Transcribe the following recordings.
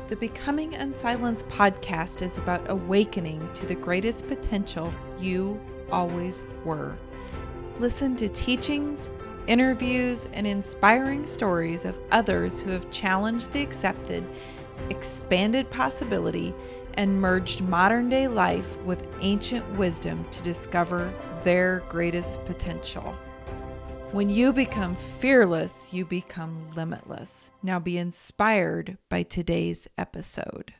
The Becoming Unsilenced podcast is about awakening to the greatest potential you always were. Listen to teachings, interviews, and inspiring stories of others who have challenged the accepted, expanded possibility, and merged modern day life with ancient wisdom to discover their greatest potential. When you become fearless, you become limitless. Now be inspired by today's episode.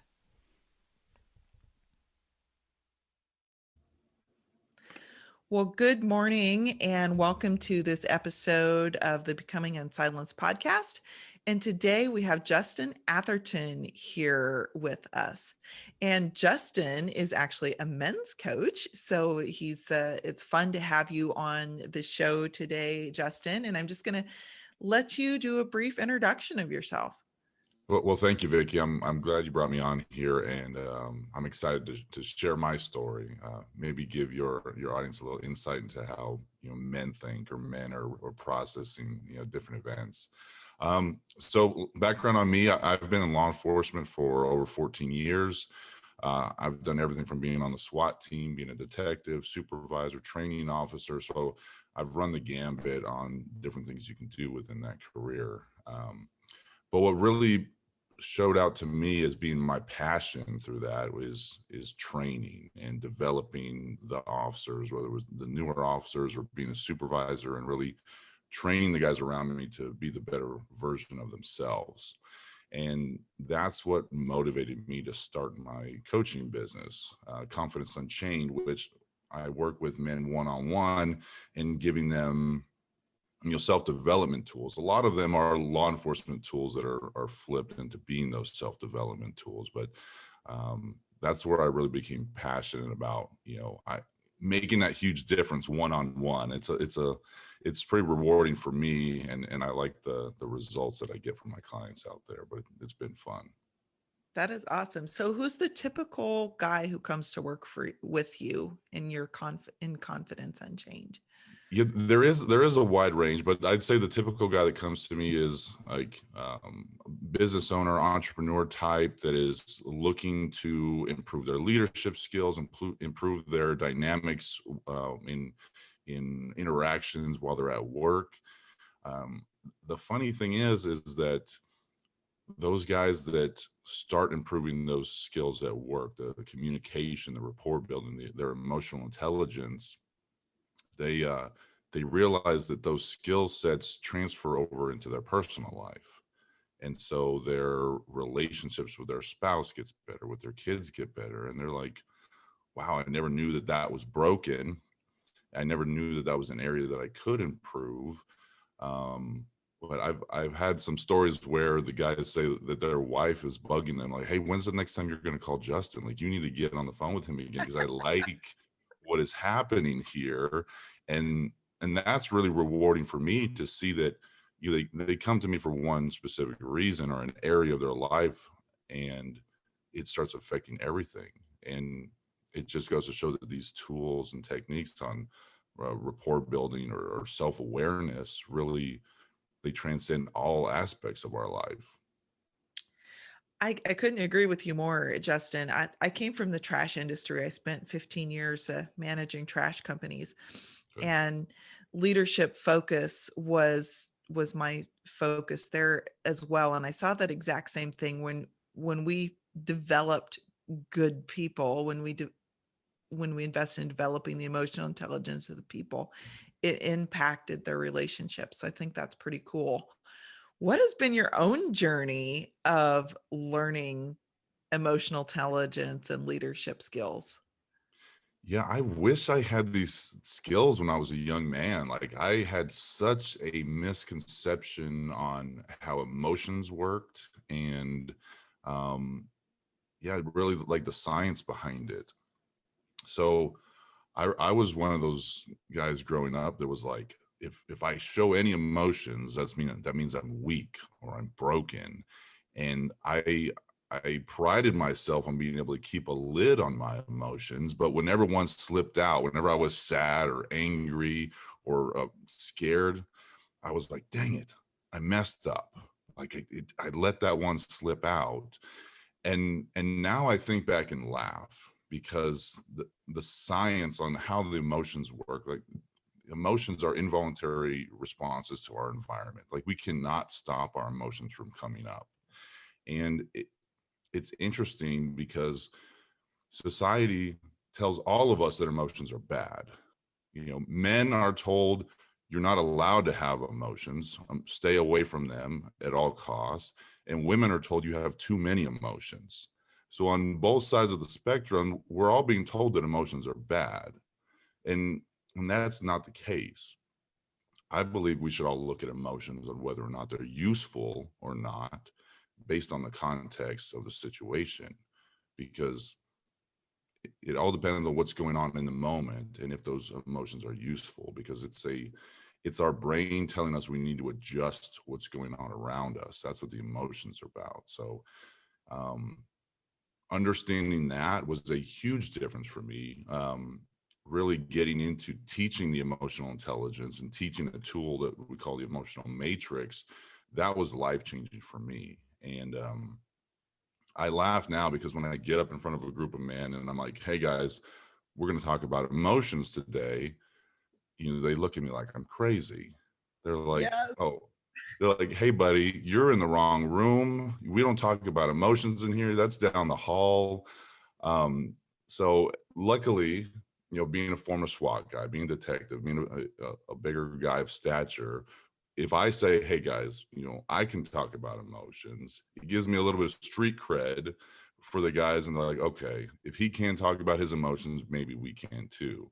Well, good morning and welcome to this episode of the Becoming Unsilenced podcast. And today we have Justin Atherton here with us. And Justin is actually a men's coach. So it's fun to have you on the show today, Justin. And I'm just going to let you do a brief introduction of yourself. Well, thank you, Vicki. I'm glad you brought me on here, and I'm excited to share my story. Maybe give your audience a little insight into how men think, or men are processing different events. So background on me: I've been in law enforcement for over 14 years. I've done everything from being on the SWAT team, being a detective, supervisor, training officer. So I've run the gambit on different things you can do within that career. But what really showed out to me as being my passion through that is training and developing the officers, whether it was the newer officers or being a supervisor, and really training the guys around me to be the better version of themselves. And that's what motivated me to start my coaching business, Confidence Unchained, which I work with men one-on-one and giving them self-development tools. A lot of them are law enforcement tools that are flipped into being those self-development tools. But that's where I really became passionate about, making that huge difference one-on-one. It's pretty rewarding for me, and I like the results that I get from my clients out there. But it's been fun. That is awesome. So who's the typical guy who comes to work with you in your in Confidence Unchained? Yeah, there is a wide range, but I'd say the typical guy that comes to me is like business owner, entrepreneur type that is looking to improve their leadership skills, improve their dynamics in interactions while they're at work. Um, the funny thing is that those guys that start improving those skills at work, the communication, the rapport building, their emotional intelligence, they they realize that those skill sets transfer over into their personal life, and so their relationships with their spouse gets better, with their kids get better, and they're like, wow, I never knew that that was broken. I never knew that that was an area that I could improve. But I've had some stories where the guys say that their wife is bugging them, like, hey, when's the next time you're going to call Justin? Like, you need to get on the phone with him again, because I like what is happening here. And and that's really rewarding for me to see that they come to me for one specific reason or an area of their life, and it starts affecting everything. And it just goes to show that these tools and techniques on rapport building or self-awareness really, they transcend all aspects of our life. I couldn't agree with you more, Justin. I came from the trash industry. I spent 15 years managing trash companies, Good. and leadership focus was my focus there as well. And I saw that exact same thing when we developed good people, when we invest in developing the emotional intelligence of the people, it impacted their relationships. So I think that's pretty cool. What has been your own journey of learning emotional intelligence and leadership skills? Yeah, I wish I had these skills when I was a young man. Like, I had such a misconception on how emotions worked, and um yeah, really like the science behind it. So I was one of those guys growing up that was like, if I show any emotions, that means I'm weak or I'm broken. And I prided myself on being able to keep a lid on my emotions, but whenever one slipped out, whenever I was sad or angry or scared, I was like, dang it, I messed up. Like, I let that one slip out. And now I think back and laugh, because the science on how the emotions work, like emotions are involuntary responses to our environment. Like we cannot stop our emotions from coming up. And it's interesting because society tells all of us that emotions are bad. Men are told you're not allowed to have emotions, stay away from them at all costs. And women are told you have too many emotions. So on both sides of the spectrum, we're all being told that emotions are bad. And and that's not the case. I believe we should all look at emotions on whether or not they're useful or not, based on the context of the situation, because it all depends on what's going on in the moment and if those emotions are useful, because it's our brain telling us we need to adjust what's going on around us. That's what the emotions are about. So um, understanding that was a huge difference for me. Really getting into teaching the emotional intelligence and teaching a tool that we call the emotional matrix, that was life changing for me. And I laugh now because when I get up in front of a group of men and I'm like, hey guys, we're going to talk about emotions today, they look at me like I'm crazy. They're like, Yes. oh, they're like, hey buddy, you're in the wrong room. We don't talk about emotions in here. That's down the hall. Um, so luckily, being a former SWAT guy, being a detective, being a bigger guy of stature, if I say, hey guys, I can talk about emotions, it gives me a little bit of street cred for the guys. And they're like, okay, if he can talk about his emotions, maybe we can too.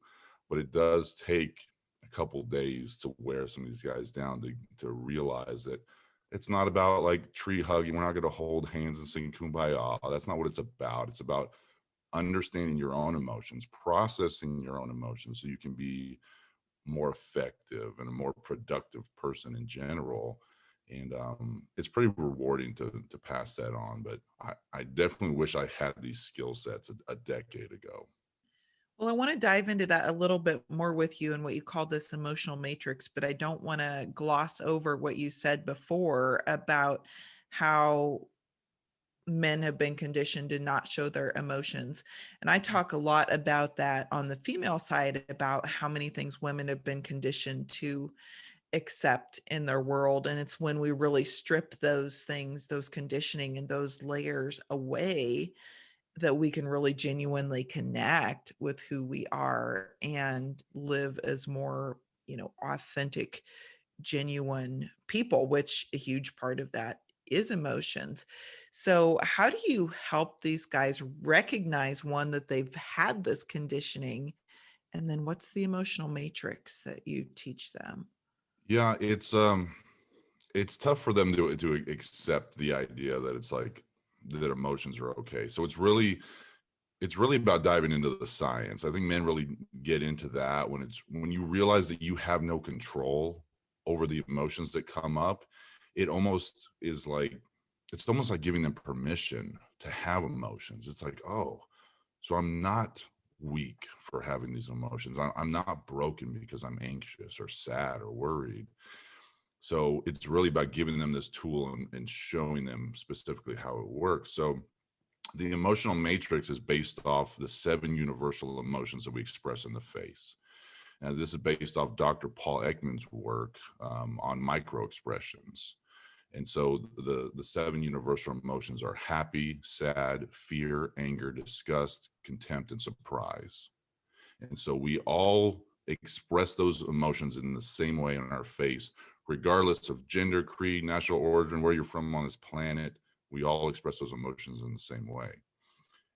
But it does take a couple days to wear some of these guys down to realize that it's not about like tree hugging. We're not going to hold hands and sing kumbaya. That's not what it's about. It's about understanding your own emotions, processing your own emotions so you can be more effective and a more productive person in general. And it's pretty rewarding to pass that on. But I definitely wish I had these skill sets a decade ago. Well, I want to dive into that a little bit more with you and what you call this emotional matrix, but I don't want to gloss over what you said before about how men have been conditioned to not show their emotions. And I talk a lot about that on the female side, about how many things women have been conditioned to accept in their world. And it's when we really strip those things, those conditioning and those layers away, that we can really genuinely connect with who we are and live as more, authentic, genuine people, which a huge part of that is emotions. So, how do you help these guys recognize, one, that they've had this conditioning? And then what's the emotional matrix that you teach them? Yeah, it's tough for them to accept the idea that it's like that emotions are okay. So it's really about diving into the science. I think men really get into that when you realize that you have no control over the emotions that come up. It almost is like it's almost like giving them permission to have emotions. It's like, oh, so I'm not weak for having these emotions. I'm not broken because I'm anxious or sad or worried. So it's really about giving them this tool and showing them specifically how it works. So the emotional matrix is based off the 7 universal emotions that we express in the face. And this is based off Dr. Paul Ekman's work on micro expressions. And so the 7 universal emotions are happy, sad, fear, anger, disgust, contempt, and surprise. And so we all express those emotions in the same way in our face, regardless of gender, creed, national origin, where you're from on this planet. We all express those emotions in the same way.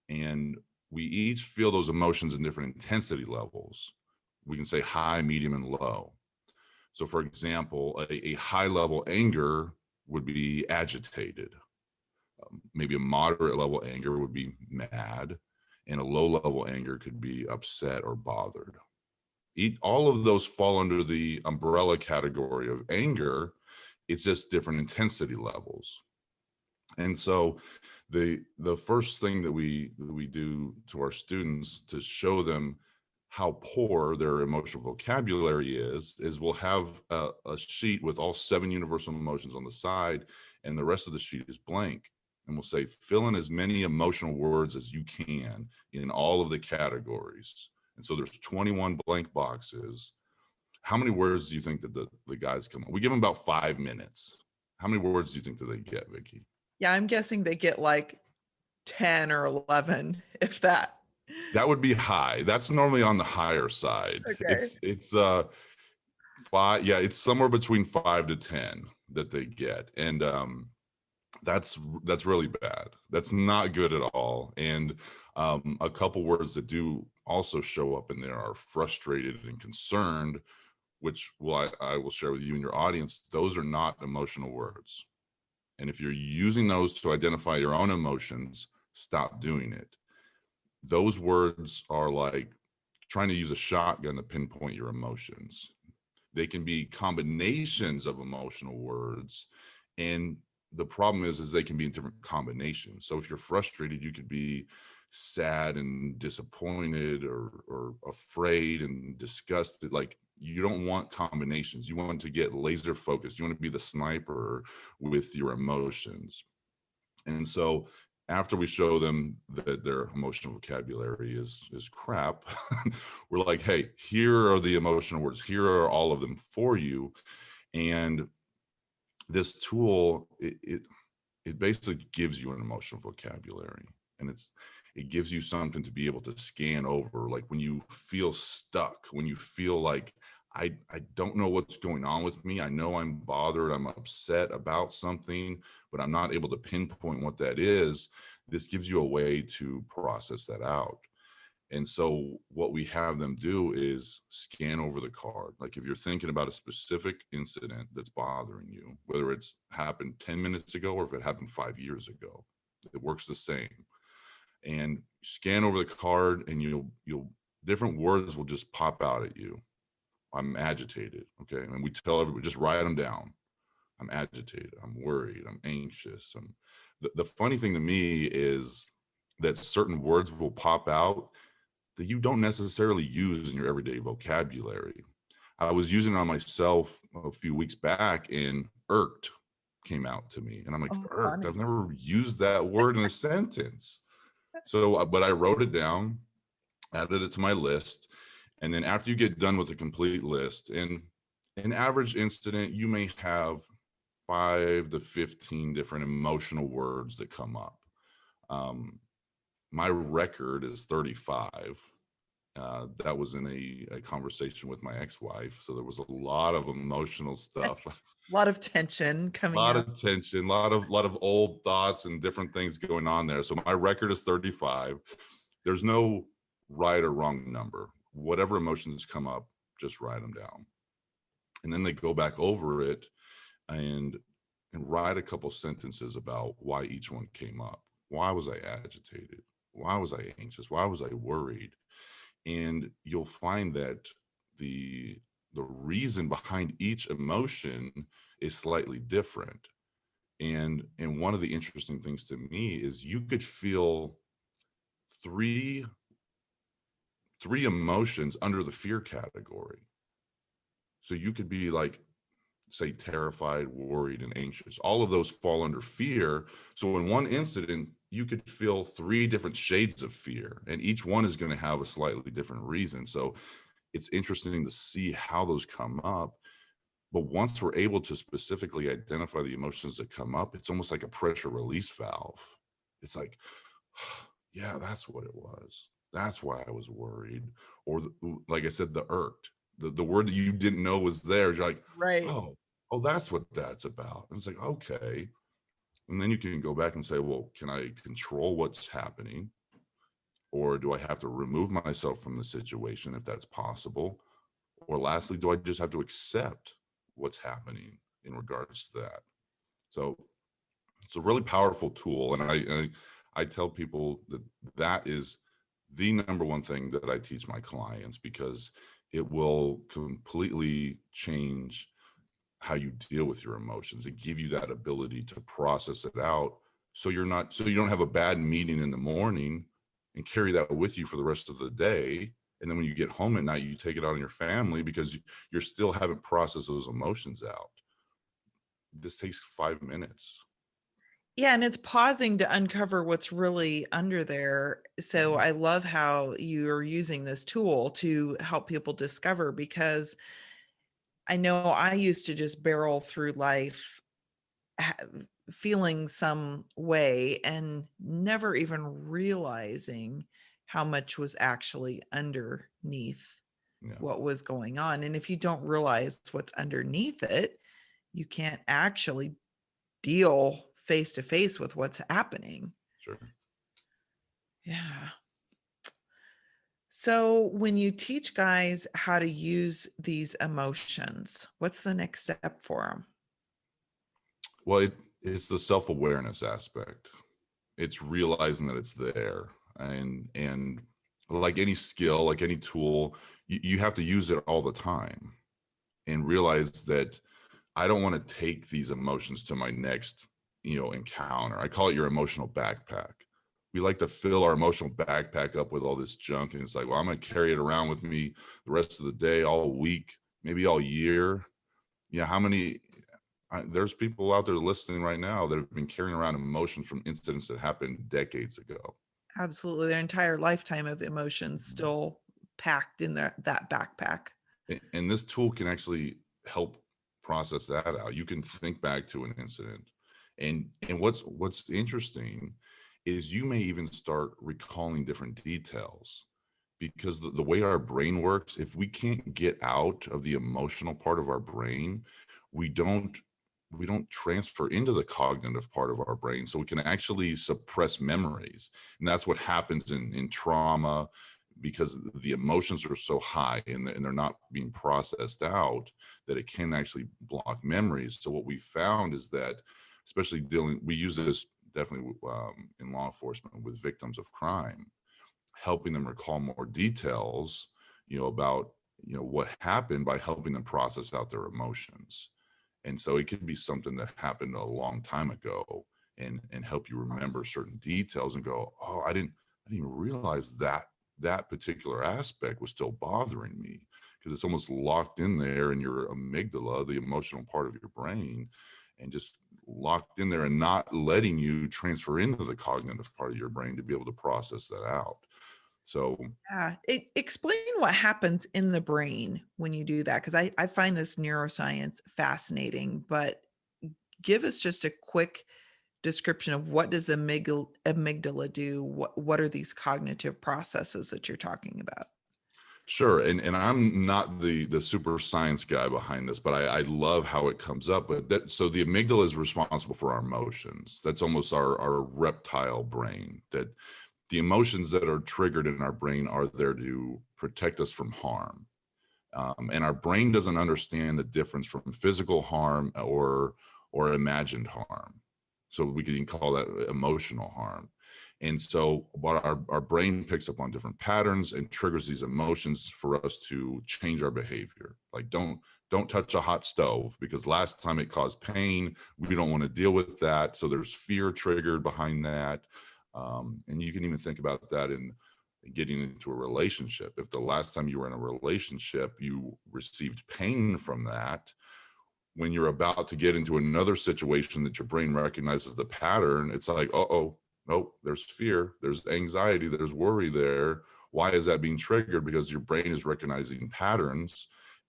And we each feel those emotions in different intensity levels. We can say high, medium, and low. So, for example, a high level anger would be agitated. Maybe a moderate level anger would be mad, and a low level anger could be upset or bothered. All of those fall under the umbrella category of anger. It's just different intensity levels. And so the first thing that we do to our students to show them how poor their emotional vocabulary is we'll have a sheet with all 7 universal emotions on the side, and the rest of the sheet is blank. and we'll say, fill in as many emotional words as you can in all of the categories. And so there's 21 blank boxes. How many words do you think that the guys come up? We give them about 5 minutes. How many words do you think that they get, Vicki? Yeah, I'm guessing they get like 10 or 11, if that. That would be high. That's normally on the higher side. Okay. It's five. Yeah, it's somewhere between 5 to 10 that they get. And that's really bad. That's not good at all. And a couple words that do also show up in there are frustrated and concerned, which I will share with you and your audience. Those are not emotional words. And if you're using those to identify your own emotions, stop doing it. Those words are like trying to use a shotgun to pinpoint your emotions. They can be combinations of emotional words, and the problem is they can be in different combinations. So if you're frustrated, you could be sad and disappointed, or afraid and disgusted. Like, you don't want combinations. You want to get laser focused. You want to be the sniper with your emotions. And so after we show them that their emotional vocabulary is crap, we're like, hey, here are the emotional words. Here are all of them for you. And this tool, it basically gives you an emotional vocabulary, and it gives you something to be able to scan over. Like when you feel stuck, when you feel like, I don't know what's going on with me. I know I'm bothered, I'm upset about something, but I'm not able to pinpoint what that is. This gives you a way to process that out. And so what we have them do is scan over the card. Like if you're thinking about a specific incident that's bothering you, whether it's happened 10 minutes ago or if it happened 5 years ago, it works the same. And scan over the card, and you'll different words will just pop out at you. I'm agitated. Okay. And we tell everybody, just write them down. I'm agitated. I'm worried. I'm anxious. The funny thing to me is that certain words will pop out that you don't necessarily use in your everyday vocabulary. I was using it on myself a few weeks back, and irked came out to me. And I'm like, Oh, irked? funny. I've never used that word in a sentence. So, but I wrote it down, added it to my list. And then after you get done with the complete list, in an average incident, you may have 5 to 15 different emotional words that come up. My record is 35. That was in a conversation with my ex-wife. So there was a lot of emotional stuff, A lot of tension a coming lot out. of tension, a lot of old thoughts and different things going on there. So my record is 35. There's no right or wrong number. Whatever emotions come up, just write them down. And then they go back over it and write a couple sentences about why each one came up. Why was I agitated? Why was I anxious? Why was I worried? And you'll find that the reason behind each emotion is slightly different. And one of the interesting things to me is you could feel three emotions under the fear category. So you could be like, say, terrified, worried, and anxious. All of those fall under fear. So in one incident, you could feel 3 different shades of fear, and each one is going to have a slightly different reason. So it's interesting to see how those come up. But once we're able to specifically identify the emotions that come up, it's almost like a pressure release valve. It's like, yeah, that's what it was. That's why I was worried. Or like I said, the irked, the word that you didn't know was there. You're like, Right. oh, that's what that's about. And it's like, okay. And then you can go back and say, well, can I control what's happening? Or do I have to remove myself from the situation if that's possible? Or lastly, do I just have to accept what's happening in regards to that? So it's a really powerful tool. And I tell people that that is the number one thing that I teach my clients, because it will completely change how you deal with your emotions and give you that ability to process it out. So you don't have a bad meeting in the morning and carry that with you for the rest of the day. And then when you get home at night, you take it out on your family because you're still haven't processed those emotions out. This takes 5 minutes. Yeah, and it's pausing to uncover what's really under there. So Mhm. I love how you're using this tool to help people discover, because I know I used to just barrel through life ha- feeling some way and never even realizing how much was actually underneath Yeah, what was going on. And if you don't realize what's underneath it, you can't actually deal face to face with what's happening. sure. Yeah. So when you teach guys how to use these emotions, what's the next step for them? Well, it's the self-awareness aspect. It's realizing that it's there, and like any skill, like any tool, you have to use it all the time and realize that I don't want to take these emotions to my next, encounter. I call it your emotional backpack. We like to fill our emotional backpack up with all this junk, and it's like, well, I'm going to carry it around with me the rest of the day, all week, maybe all year. How many? There's people out there listening right now that have been carrying around emotions from incidents that happened decades ago. Absolutely. Their entire lifetime of emotions Mhm. still packed in that backpack. And this tool can actually help process that out. You can think back to an incident, and what's interesting is you may even start recalling different details, because the way our brain works, if we can't get out of the emotional part of our brain, we don't we don't transfer into the cognitive part of our brain, so we can actually suppress memories. And that's what happens in trauma, because the emotions are so high, and they're not being processed out, that it can actually block memories. So what we found is that, especially we use this definitely in law enforcement with victims of crime, helping them recall more details, about what happened, by helping them process out their emotions. And so it could be something that happened a long time ago, and help you remember certain details and go, oh, I didn't even realize that particular aspect was still bothering me, because it's almost locked in there in your amygdala, the emotional part of your brain, and just locked in there and not letting you transfer into the cognitive part of your brain to be able to process that out. So Yeah. Explain what happens in the brain when you do that. Cause I find this neuroscience fascinating, but give us just a quick description of what does the amygdala do? What are these cognitive processes that you're talking about? sure, and I'm not the super science guy behind this, but I love how it comes up. But so the amygdala is responsible for our emotions. That's almost our reptile brain. That the emotions that are triggered in our brain are there to protect us from harm. And our brain doesn't understand the difference from physical harm or imagined harm. So we can call that emotional harm. And so what our brain picks up on different patterns and triggers these emotions for us to change our behavior. Like don't touch a hot stove, because last time it caused pain. We don't want to deal with that. So there's fear triggered behind that. And you can even think about that in getting into a relationship. If the last time you were in a relationship, you received pain from that, when you're about to get into another situation that your brain recognizes the pattern, it's like, oh, nope, there's fear, there's anxiety, there's worry there. Why is that being triggered? Because your brain is recognizing patterns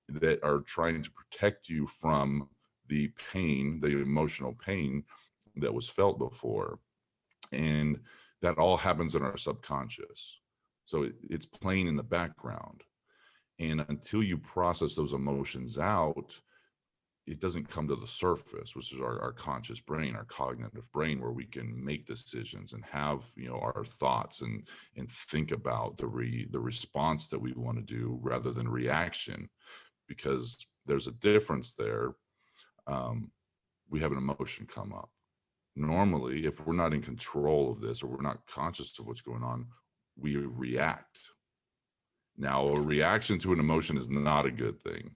that are trying to protect you from the pain, the emotional pain that was felt before. And that all happens in our subconscious. So it's playing in the background. And until you process those emotions out, it doesn't come to the surface, which is our conscious brain, our cognitive brain, where we can make decisions and have, our thoughts, and think about the response that we want to do rather than reaction, because there's a difference there. Um, we have an emotion come up. Normally, if we're not in control of this, or we're not conscious of what's going on, we react. Now, a reaction to an emotion is not a good thing,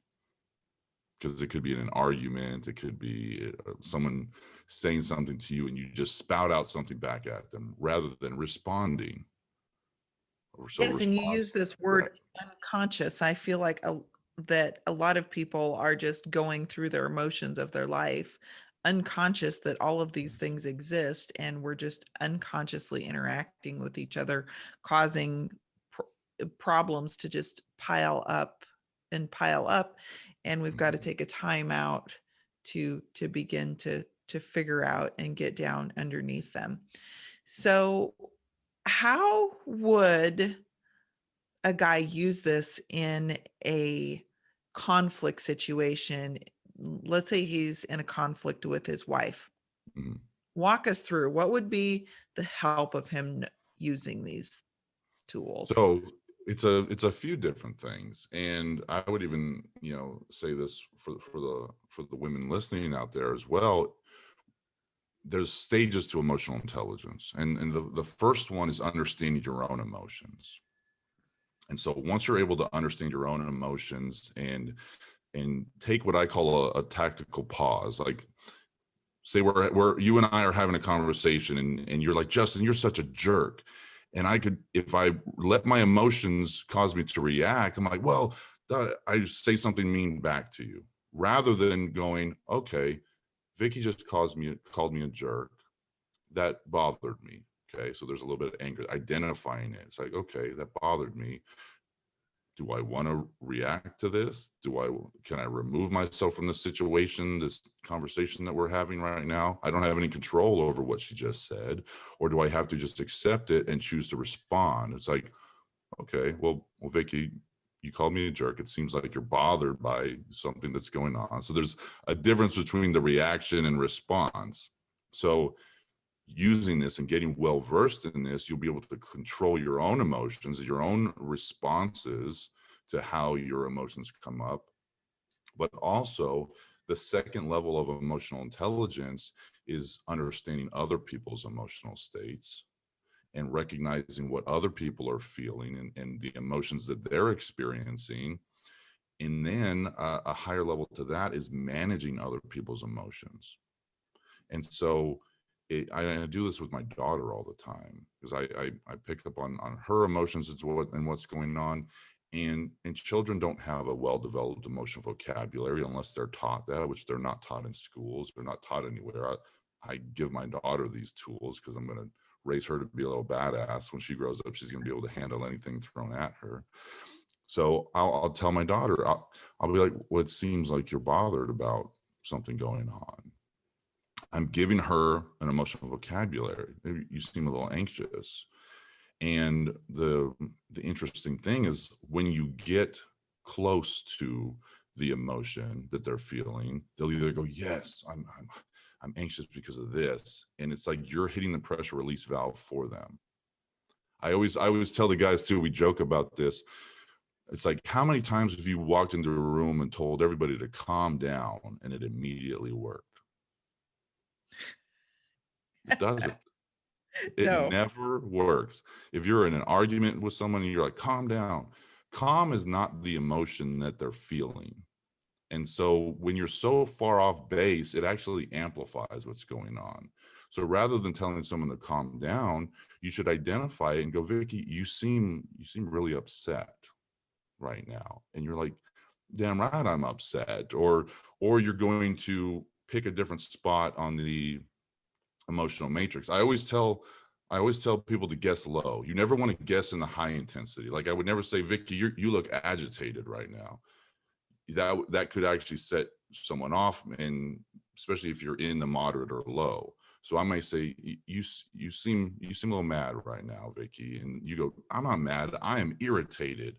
because it could be in an argument, it could be someone saying something to you, and you just spout out something back at them rather than responding. Or so Yes, and you response use this word reaction. unconscious. I feel like that a lot of people are just going through their emotions of their life unconscious that all of these things exist, and we're just unconsciously interacting with each other, causing problems to just pile up and pile up, and we've got to take a time out to begin to figure out and get down underneath them. So how would a guy use this in a conflict situation? Let's say he's in a conflict with his wife. Mhm. Walk us through what would be the help of him using these tools. So it's a few different things, and I would even say this for the women listening out there as well. There's stages to emotional intelligence, and the first one is understanding your own emotions. And so once you're able to understand your own emotions and take what I call a tactical pause, like say we're you and I are having a conversation, and you're like, Justin, you're such a jerk. And I could, if I let my emotions cause me to react, I'm like, well, I say something mean back to you, rather than going, okay, Vicki just called me a jerk. That bothered me. Okay, so there's a little bit of anger. Identifying it, it's like, okay, that bothered me. Do I want to react to this? Can I remove myself from the situation, this conversation that we're having right now? I don't have any control over what she just said. Or do I have to just accept it and choose to respond? It's like, okay, well, Vicki, you called me a jerk. It seems like you're bothered by something that's going on. So there's a difference between the reaction and response. So using this and getting well versed in this, you'll be able to control your own emotions, your own responses to how your emotions come up. But also, the second level of emotional intelligence is understanding other people's emotional states and recognizing what other people are feeling and the emotions that they're experiencing. And then a higher level to that is managing other people's emotions. And so I do this with my daughter all the time, because I pick up on her emotions and what's going on. And children don't have a well-developed emotional vocabulary unless they're taught that, which they're not taught in schools. They're not taught anywhere. I give my daughter these tools because I'm going to raise her to be a little badass. When she grows up, she's going to be able to handle anything thrown at her. So I'll tell my daughter, I'll be like, well, it seems like you're bothered about something going on. I'm giving her an emotional vocabulary. You seem a little anxious. And the interesting thing is, when you get close to the emotion that they're feeling, they'll either go, yes, I'm anxious because of this. And it's like you're hitting the pressure release valve for them. I always tell the guys too, we joke about this. It's like, how many times have you walked into a room and told everybody to calm down and it immediately worked? It doesn't. It No. never works. If you're in an argument with someone and you're like, calm down, calm is not the emotion that they're feeling. And so when you're so far off base, it actually amplifies what's going on. So rather than telling someone to calm down, you should identify it and go, Vicki, you seem really upset right now. And you're like, damn right, I'm upset. Or you're going to pick a different spot on the emotional matrix. I always tell people to guess low. You never want to guess in the high intensity. Like, I would never say, Vicki, you look agitated right now. That could actually set someone off, and especially if you're in the moderate or low. So I might say, you seem a little mad right now, Vicki. And you go, I'm not mad, I am irritated.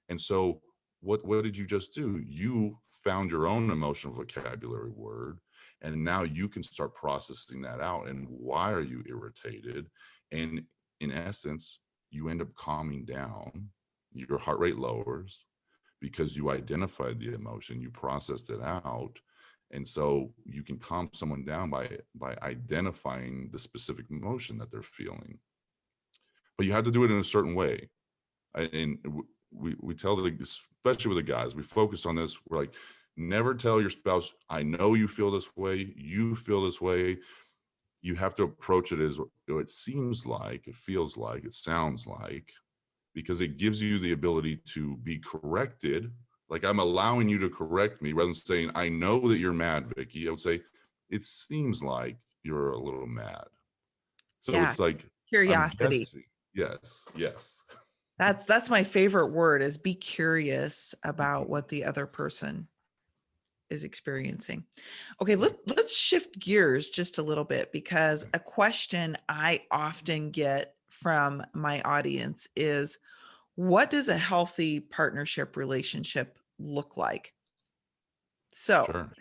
And so what did you just do? You found your own emotional vocabulary word, and now you can start processing that out. And why are you irritated? And in essence, you end up calming down. Your heart rate lowers because you identified the emotion, you processed it out. And so you can calm someone down by identifying the specific emotion that they're feeling. But you have to do it in a certain way. And we tell especially with the guys, we focus on this. We're like, never tell your spouse, I know you feel this way, you feel this way. You have to approach it as it seems like, it feels like, it sounds like, because it gives you the ability to be corrected. Like, I'm allowing you to correct me, rather than saying, I know that you're mad, Vicki. I would say, it seems like you're a little mad. So Yeah. it's like, I'm Curiosity. guessing. Yes, yes. That's my favorite word, is be curious about Mhm. what the other person is experiencing. Okay, Right. let's shift gears just a little bit, because Okay. a question I often get from my audience is, what does a healthy partnership relationship look like? So, Sure.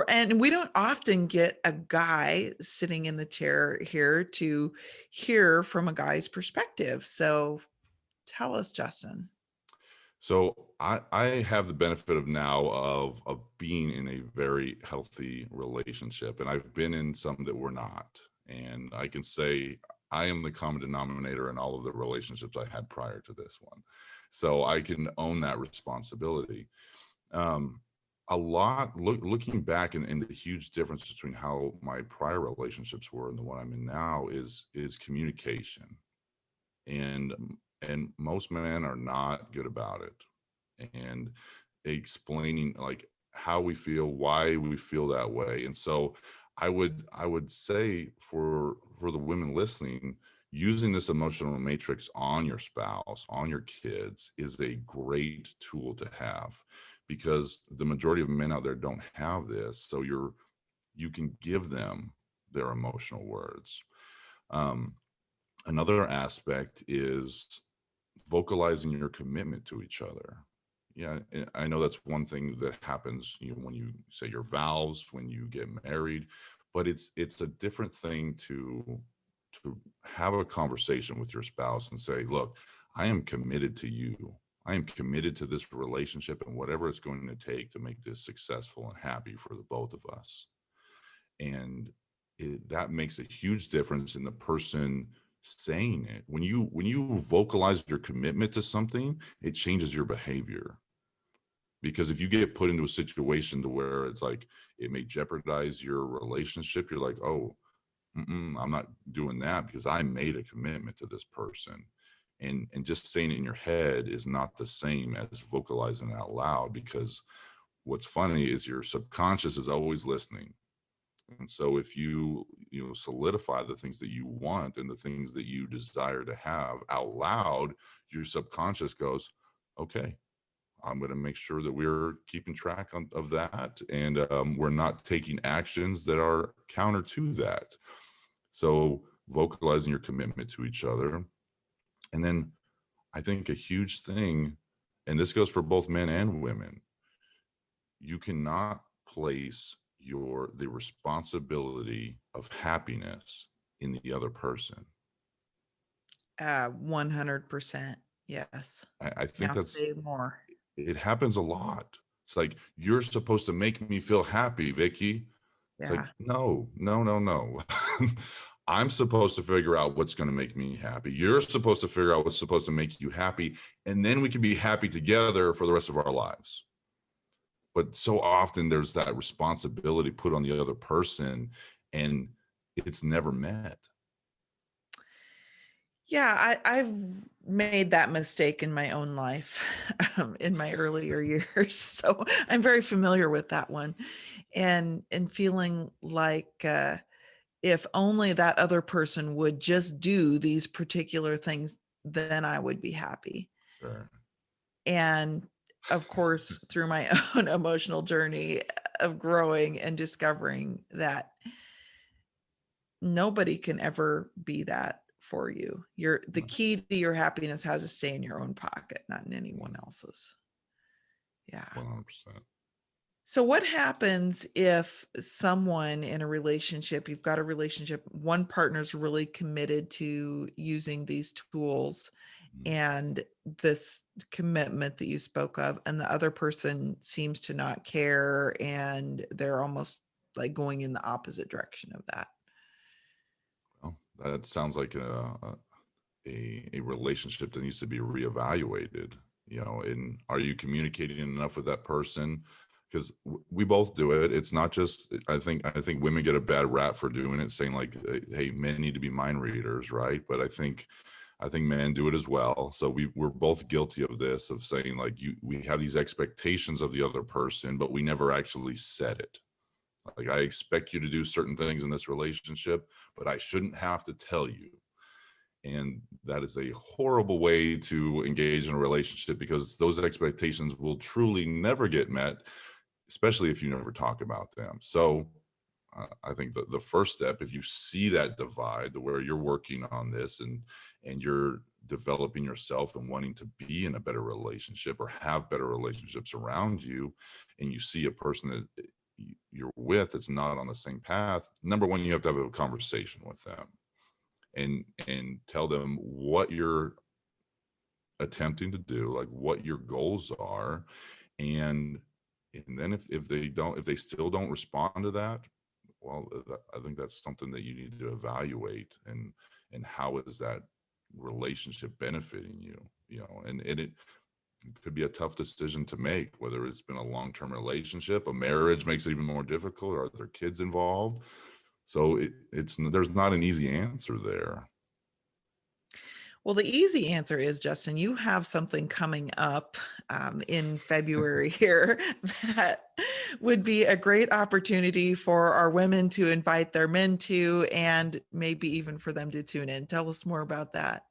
and we don't often get a guy sitting in the chair here to hear from a guy's perspective. So, tell us, Justin. So I have the benefit of now of being in a very healthy relationship, and I've been in some that were not. And I can say I am the common denominator in all of the relationships I had prior to this one. So I can own that responsibility. Um, a lot looking back, and the huge difference between how my prior relationships were and the one I'm in now is communication. And and most men are not good about it, and explaining like how we feel, why we feel that way. And so I would say for the women listening, using this emotional matrix on your spouse, on your kids, is a great tool to have, because the majority of men out there don't have this. So you can give them their emotional words. um, Another aspect is vocalizing your commitment to each other. Yeah, I know that's one thing that happens, when you say your vows, when you get married, but it's a different thing to have a conversation with your spouse and say, look, I am committed to you. I am committed to this relationship and whatever it's going to take to make this successful and happy for the both of us. And that makes a huge difference in the person saying it. When you vocalize your commitment to something, it changes your behavior. Because if you get put into a situation to where it's like it may jeopardize your relationship, you're like, oh, I'm not doing that because I made a commitment to this person. And just saying it in your head is not the same as vocalizing it out loud, because what's funny is your subconscious is always listening. And so if you solidify the things that you want and the things that you desire to have out loud, your subconscious goes, okay, I'm going to make sure that we're keeping track of that, and we're not taking actions that are counter to that. So vocalizing your commitment to each other. And then I think a huge thing, and this goes for both men and women, you cannot place the responsibility of happiness in the other person. 100%. Yes. I think Now that's say more. it happens a lot. It's like, you're supposed to make me feel happy, Vicki. It's like, Yeah. no, no, no, no. I'm supposed to figure out what's going to make me happy. You're supposed to figure out what's supposed to make you happy. And then we can be happy together for the rest of our lives. But so often there's that responsibility put on the other person, and it's never met. Yeah, I've made that mistake in my own life, in my earlier years. So I'm very familiar with that one, and feeling like, if only that other person would just do these particular things, then I would be happy. Sure. And of course, through my own emotional journey of growing and discovering that nobody can ever be that for you. The key to your happiness has to stay in your own pocket, not in anyone else's. Yeah. 100%. So what happens if someone in a relationship, you've got a relationship, one partner's really committed to using these tools and this commitment that you spoke of, and the other person seems to not care, and they're almost like going in the opposite direction of that? Well, that sounds like a relationship that needs to be reevaluated. And are you communicating enough with that person? Because we both do it. It's not just, I think women get a bad rap for doing it, saying like, hey, men need to be mind readers, right? But I think men do it as well. So we're both guilty of this, of saying like, we have these expectations of the other person, but we never actually said it. Like, I expect you to do certain things in this relationship, but I shouldn't have to tell you. And that is a horrible way to engage in a relationship, because those expectations will truly never get met, especially if you never talk about them. So I think that the first step, if you see that divide where you're working on this, and you're developing yourself and wanting to be in a better relationship or have better relationships around you, and you see a person that you're with that's not on the same path, number one, you have to have a conversation with them and tell them what you're attempting to do, like what your goals are. And then if they still don't respond to that, well, I think that's something that you need to evaluate, and how is that relationship benefiting you, and it could be a tough decision to make, whether it's been a long-term relationship, a marriage makes it even more difficult, or are there kids involved? So there's not an easy answer there. Well, the easy answer is, Justin, you have something coming up in February here that would be a great opportunity for our women to invite their men to, and maybe even for them to tune in. Tell us more about that.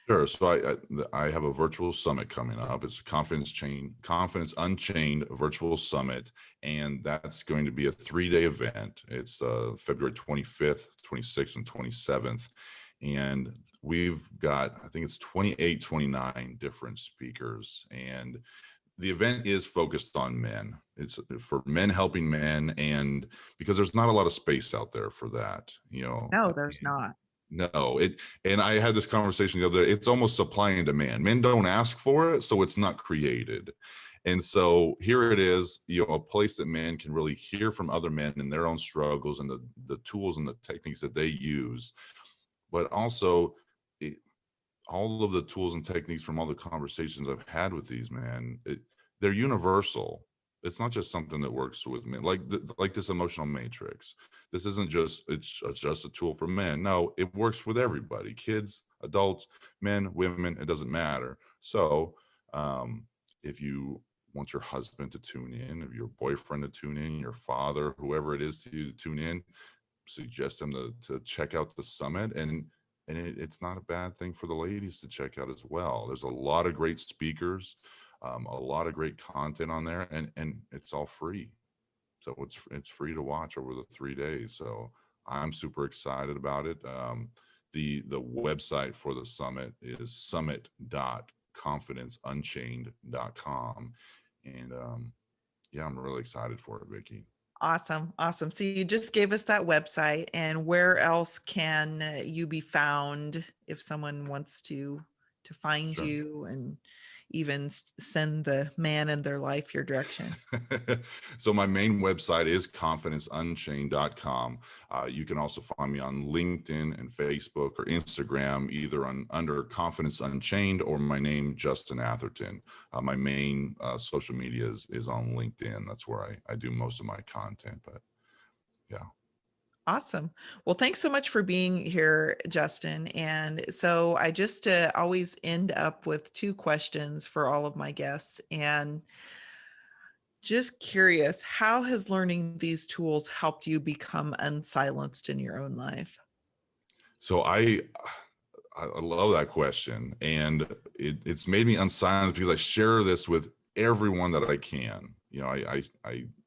Sure. So I have a virtual summit coming up. It's Confidence Unchained virtual summit, and that's going to be a 3-day event. It's February 25th, 26th, and 27th, and we've got, I think it's 28, 29 different speakers, and the event is focused on men. It's for men helping men, and because there's not a lot of space out there for that, No, there's not. No, and I had this conversation the other day. It's almost supply and demand. Men don't ask for it, so it's not created. And so here it is, a place that men can really hear from other men and their own struggles, and the tools and the techniques that they use. But also, all of the tools and techniques from all the conversations I've had with these men, they're universal. It's not just something that works with men, like this emotional matrix. This isn't just it's just a tool for men. No, it works with everybody: kids, adults, men, women. It doesn't matter. So, if you want your husband to tune in, or your boyfriend to tune in, your father, whoever it is to you to tune in, suggest them to check out the summit. And it's not a bad thing for the ladies to check out as well. There's a lot of great speakers, a lot of great content on there, and it's all free. So it's free to watch over the 3 days. So I'm super excited about it. The website for the summit is summit.confidenceunchained.com, and yeah, I'm really excited for it, Vicki. Awesome. Awesome. So you just gave us that website, and where else can you be found if someone wants to find Sure. you and even send the man in their life your direction? So my main website is confidenceunchained.com. You can also find me on LinkedIn and Facebook or Instagram, either under Confidence Unchained or my name, Justin Atherton. My main social media is on LinkedIn. That's where I do most of my content, but yeah. Awesome. Well, thanks so much for being here, Justin. And so I just always end up with 2 questions for all of my guests. And just curious, how has learning these tools helped you become unsilenced in your own life? So I love that question, and it's made me unsilenced because I share this with everyone that I can. I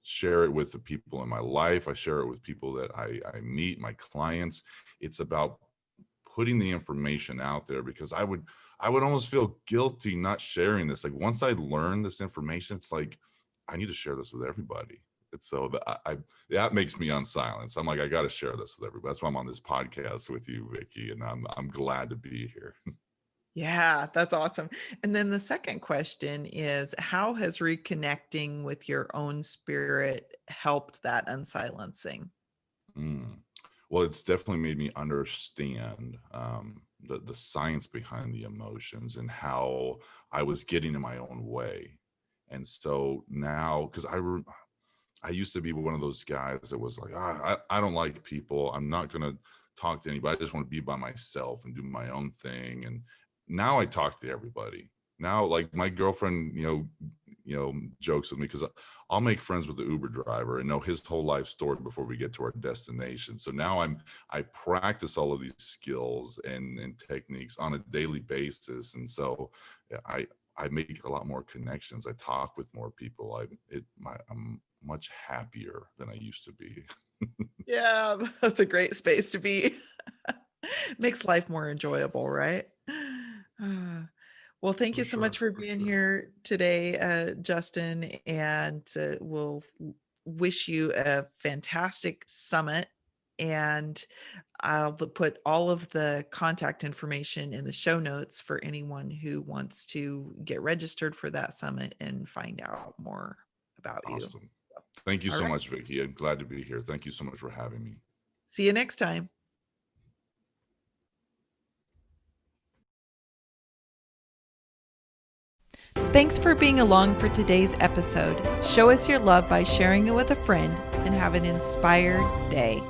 share it with the people in my life. I share it with people that I meet, my clients. It's about putting the information out there, because I would almost feel guilty not sharing this. Like, once I learn this information, it's like I need to share this with everybody. It's so that makes me unsilenced. I'm like, I got to share this with everybody. That's why I'm on this podcast with you, Vicki, and I'm glad to be here. Yeah, that's awesome. And then the second question is, how has reconnecting with your own spirit helped that unsilencing? Mm. Well, it's definitely made me understand the science behind the emotions and how I was getting in my own way. And so now, because I used to be one of those guys that was like, I don't like people. I'm not going to talk to anybody. I just want to be by myself and do my own thing. And now I talk to everybody. now, like my girlfriend, jokes with me because I'll make friends with the Uber driver and know his whole life story before we get to our destination. So now I practice all of these skills and techniques on a daily basis. And so I make a lot more connections. I talk with more people. I'm much happier than I used to be. Yeah, that's a great space to be. Makes life more enjoyable, right? Well, thank For you so sure, much for for being sure. here today, Justin, and we'll wish you a fantastic summit. And I'll put all of the contact information in the show notes for anyone who wants to get registered for that summit and find out more about you. Awesome. Thank you All so right. much, Vicki. I'm glad to be here. Thank you so much for having me. See you next time. Thanks for being along for today's episode. Show us your love by sharing it with a friend and have an inspired day.